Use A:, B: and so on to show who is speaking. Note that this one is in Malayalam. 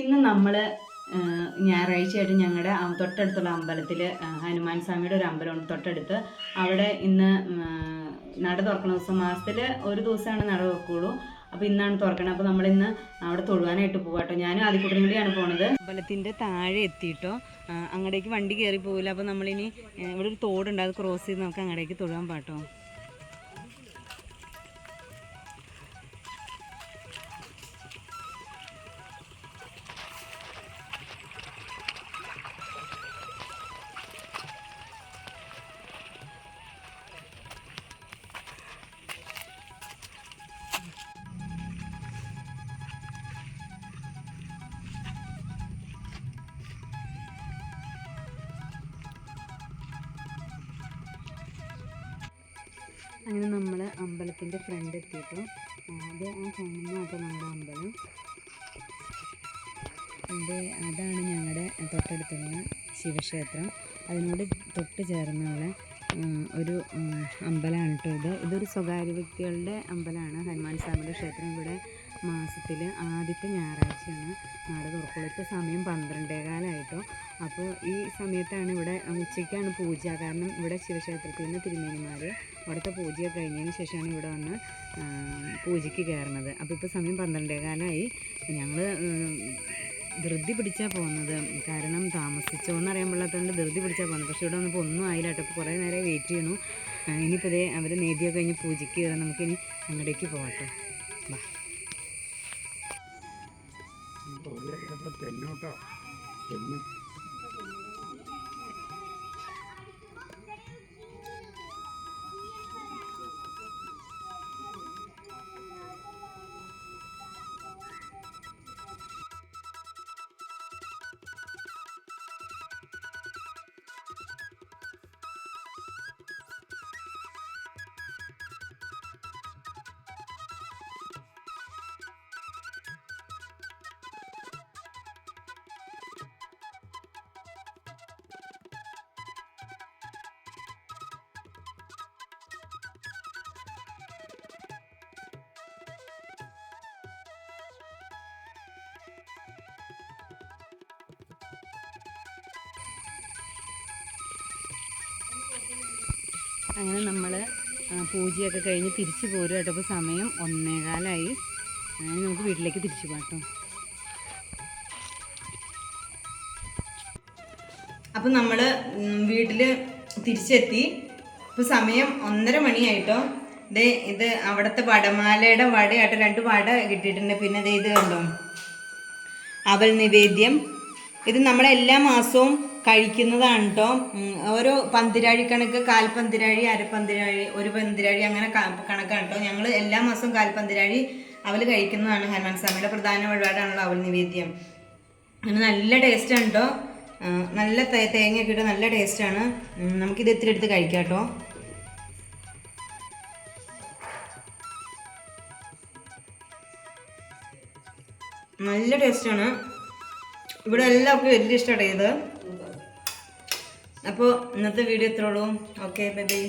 A: ഇന്ന് നമ്മൾ ഞായറാഴ്ചയായിട്ട് ഞങ്ങളുടെ തൊട്ടടുത്തുള്ള അമ്പലത്തിൽ ഹനുമാൻ സ്വാമിയുടെ ഒരു അമ്പലമുണ്ട് തൊട്ടടുത്ത്. അവിടെ ഇന്ന് നട തുറക്കുന്ന ദിവസം, മാസത്തിൽ ഒരു ദിവസമാണ് നട തുറക്കുള്ളൂ. അപ്പോൾ ഇന്നാണ് തുറക്കണം. അപ്പോൾ നമ്മളിന്ന് അവിടെ തൊഴുവാനായിട്ട് പോകാട്ടോ. ഞാനും ആദ്യക്കൂട്ടനും കൂടിയാണ് പോണത്. അമ്പലത്തിൻ്റെ താഴെ എത്തിയിട്ടോ. അങ്ങടേക്ക് വണ്ടി കയറി പോകില്ല. അപ്പോൾ നമ്മളിനി ഇവിടെ ഒരു തോടുണ്ട്, അത് ക്രോസ് ചെയ്ത് നമുക്ക് അങ്ങടേക്ക് തൊഴുവാൻ പാട്ടോ. അങ്ങനെ നമ്മൾ അമ്പലത്തിൻ്റെ ഫ്രണ്ട് എത്തിയിട്ടു. അത് ആ കാണുന്നതാട്ടോ നമ്മുടെ അമ്പലം. അതാണ് ഞങ്ങളുടെ തൊട്ടടുത്തുള്ള ശിവക്ഷേത്രം. അതിനോട് തൊട്ട് ചേർന്നുള്ള ഒരു അമ്പലമാണ് കേട്ടോ. ഇതൊരു സ്വകാര്യ വ്യക്തികളുടെ അമ്പലമാണ്. ഹനുമാൻ സ്വാമിയുടെ ക്ഷേത്രം ഇവിടെ മാസത്തിൽ ആദ്യത്തെ ഞായറാഴ്ചയാണ് നട തുറക്കുള്ളൂ. ഇപ്പോൾ സമയം 12:15 അപ്പോൾ ഈ സമയത്താണ് ഇവിടെ ഉച്ചയ്ക്കാണ് പൂജ. കാരണം ഇവിടെ ശിവക്ഷേത്രത്തിൽ നിന്ന് തിരുമേനിമാർ അവിടുത്തെ പൂജയൊക്കെ കഴിഞ്ഞതിന് ശേഷമാണ് ഇവിടെ വന്ന് പൂജയ്ക്ക് കയറുന്നത്. അപ്പോൾ ഇപ്പോൾ സമയം 12:15. ഞങ്ങൾ ധൃതി പിടിച്ചാണ് പോകുന്നത്. കാരണം താമസിച്ചോന്നറിയാൻ പാടില്ലാത്തതുകൊണ്ട് ധൃതി പിടിച്ചാണ് പോകുന്നത്. പക്ഷേ ഇവിടെ വന്നപ്പോൾ ഒന്നും ആയില്ല കേട്ടോ. ഇപ്പോൾ കുറേ നേരം വെയിറ്റ് ചെയ്യണു. ഇനിയിപ്പോൾ ഇതേ അവർ നേദ്യമൊക്കെ കഴിഞ്ഞ് പൂജയ്ക്ക് കയറാൻ നമുക്കിനി അങ്ങടേക്ക് പോകട്ടോ. വാ. അങ്ങനെ നമ്മൾ പൂജയൊക്കെ കഴിഞ്ഞ് തിരിച്ച് പോരും കേട്ടോ. ഇപ്പോൾ സമയം 1:15. അങ്ങനെ നമുക്ക് വീട്ടിലേക്ക് തിരിച്ചു പോകാം. അപ്പം നമ്മൾ വീട്ടിൽ തിരിച്ചെത്തി. ഇപ്പോൾ സമയം 1:30 മണിയായിട്ടോ. ഇത് അവിടുത്തെ വടമാലയുടെ വടയാട്ടോ. 2 വട കിട്ടിയിട്ടുണ്ട്. പിന്നെ ഇത് കണ്ടോ, അവൽ നിവേദ്യം. ഇത് നമ്മളെല്ലാ മാസവും കഴിക്കുന്നതാണ് കേട്ടോ. ഓരോ പന്തിരാഴി കണക്ക്, 1/4 പന്തിരാഴി, 1/2 പന്തിരാഴി, 1 പന്തിരാഴി, അങ്ങനെ കണക്കാണ് കേട്ടോ. ഞങ്ങൾ എല്ലാ മാസവും 1/4 പന്തിരാഴി അവൽ കഴിക്കുന്നതാണ്. ഹനുമാൻ സ്വാമിയുടെ പ്രധാന വഴിപാടാണല്ലോ അവൽ നിവേദ്യം. അങ്ങനെ നല്ല ടേസ്റ്റാണ് കേട്ടോ. നല്ല തേങ്ങയൊക്കെ ഇട്ട് നല്ല ടേസ്റ്റാണ്. നമുക്കിത് ഇത്തിരി എടുത്ത് കഴിക്കാം കേട്ടോ. നല്ല ടേസ്റ്റാണ്. ഇവിടെ എല്ലാവർക്കും വലിയ ഇഷ്ടമാണ് ഇത്. അപ്പോൾ ഇന്നത്തെ വീഡിയോ ഇത്രേ ഉള്ളൂ. Okay, bye bye.